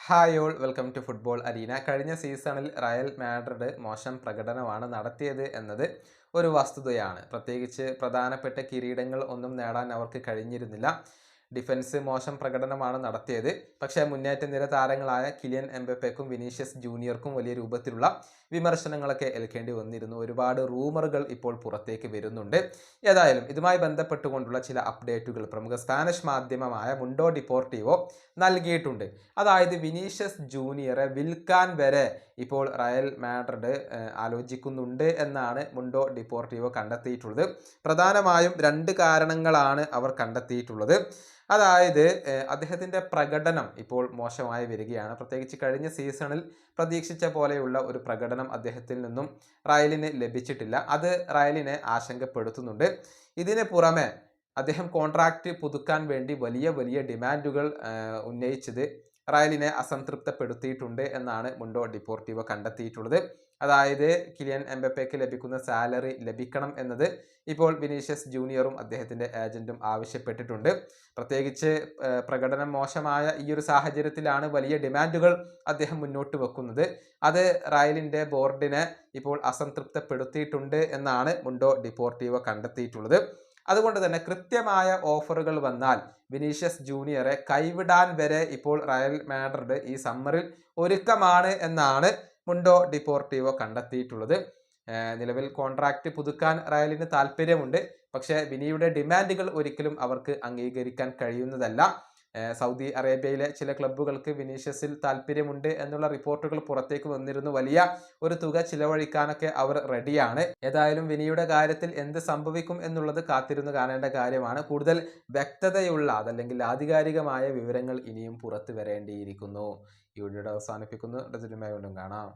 Hi all welcome to football arena. കഴിഞ്ഞ സീസണിൽ Real Madrid മോശം പ്രകടനമാണ് നടത്തിയത് എന്നത് ഒരു വസ്തുതയാണ്. പ്രത്യേകിച്ച് പ്രധാനപ്പെട്ട കിരീടങ്ങൾ ഒന്നും നേടാൻ അവർക്ക് കഴിഞ്ഞിരുന്നില്ല. ഡിഫൻസ് മോശം പ്രകടനമാണ് നടത്തിയത്. പക്ഷേ മുന്നേറ്റ നിര താരങ്ങളായ കിലിയൻ എംബപ്പേക്കും വിനീഷ്യസ് ജൂനിയർക്കും വലിയ രൂപത്തിലുള്ള വിമർശനങ്ങളൊക്കെ ഏൽക്കേണ്ടി വന്നിരുന്നു. ഒരുപാട് റൂമറുകൾ ഇപ്പോൾ പുറത്തേക്ക് വരുന്നുണ്ട്. ഏതായാലും ഇതുമായി ബന്ധപ്പെട്ടുകൊണ്ടുള്ള ചില അപ്ഡേറ്റുകൾ പ്രമുഖ സ്പാനിഷ് മാധ്യമമായ മുണ്ടോ ഡിപ്പോർട്ടീവോ നൽകിയിട്ടുണ്ട്. അതായത് വിനീഷ്യസ് ജൂനിയറെ വിൽക്കാൻ വരെ ഇപ്പോൾ റയൽ മാഡ്രിഡ് ആലോചിക്കുന്നുണ്ട് എന്നാണ് മുണ്ടോ ഡിപ്പോർട്ടീവോ കണ്ടെത്തിയിട്ടുള്ളത്. പ്രധാനമായും രണ്ട് കാരണങ്ങളാണ് അവർ കണ്ടെത്തിയിട്ടുള്ളത്. അതായത് അദ്ദേഹത്തിൻ്റെ പ്രകടനം ഇപ്പോൾ മോശമായി വരികയാണ്. പ്രത്യേകിച്ച് കഴിഞ്ഞ സീസണിൽ പ്രതീക്ഷിച്ച പോലെയുള്ള ഒരു പ്രകടനം അദ്ദേഹത്തിൽ നിന്നും റയലിന് ലഭിച്ചിട്ടില്ല. അത് റയലിനെ ആശങ്കപ്പെടുത്തുന്നുണ്ട്. ഇതിന് പുറമെ അദ്ദേഹം കോൺട്രാക്റ്റ് പുതുക്കാൻ വേണ്ടി വലിയ വലിയ ഡിമാൻഡുകൾ ഉന്നയിച്ചത് റയലിനെ അസംതൃപ്തപ്പെടുത്തിയിട്ടുണ്ട് എന്നാണ് മുണ്ടോ ഡിപ്പോർട്ടീവോ കണ്ടെത്തിയിട്ടുള്ളത്. അതായത് കിലിയൻ എംബപ്പേക്ക് ലഭിക്കുന്ന സാലറി ലഭിക്കണം എന്നത് ഇപ്പോൾ വിനീഷ്യസ് ജൂനിയറും അദ്ദേഹത്തിൻ്റെ ഏജൻറ്റും ആവശ്യപ്പെട്ടിട്ടുണ്ട്. പ്രത്യേകിച്ച് പ്രകടനം മോശമായ ഈ ഒരു സാഹചര്യത്തിലാണ് വലിയ ഡിമാൻഡുകൾ അദ്ദേഹം മുന്നോട്ട് വെക്കുന്നത്. അത് റയലിൻ്റെ ബോർഡിനെ ഇപ്പോൾ അസംതൃപ്തപ്പെടുത്തിയിട്ടുണ്ട് എന്നാണ് മുണ്ടോ ഡിപ്പോർട്ടീവോ കണ്ടെത്തിയിട്ടുള്ളത്. അതുകൊണ്ട് തന്നെ കൃത്യമായ ഓഫറുകൾ വന്നാൽ വിനീഷ്യസ് ജൂനിയറെ കൈവിടാൻ വരെ ഇപ്പോൾ റയൽ മാഡ്രിഡ് ഈ സമ്മറിൽ ഒരുക്കമാണ് എന്നാണ് മുണ്ടോ ഡിപ്പോർട്ടീവോ കണ്ടെത്തിയിട്ടുള്ളത്. നിലവിൽ കോൺട്രാക്റ്റ് പുതുക്കാൻ റയലിന് താല്പര്യമുണ്ട്. പക്ഷേ വിനിയുടെ ഡിമാൻഡുകൾ ഒരിക്കലും അവർക്ക് അംഗീകരിക്കാൻ കഴിയുന്നതല്ല. സൗദി അറേബ്യയിലെ ചില ക്ലബ്ബുകൾക്ക് വിനീഷ്യസിൽ താല്പര്യമുണ്ട് എന്നുള്ള റിപ്പോർട്ടുകൾ പുറത്തേക്ക് വന്നിരുന്നു. വലിയ ഒരു തുക ചിലവഴിക്കാനൊക്കെ അവർ റെഡിയാണ്. ഏതായാലും വിനിയുടെ കാര്യത്തിൽ എന്ത് സംഭവിക്കും എന്നുള്ളത് കാത്തിരുന്ന് കാണേണ്ട കാര്യമാണ്. കൂടുതൽ വ്യക്തതയുള്ള അതല്ലെങ്കിൽ ആധികാരികമായ വിവരങ്ങൾ ഇനിയും പുറത്തു വരേണ്ടിയിരിക്കുന്നു. ഈ വീഡിയോയുടെ അവസാനിപ്പിക്കുന്നു. വീണ്ടും കാണാം.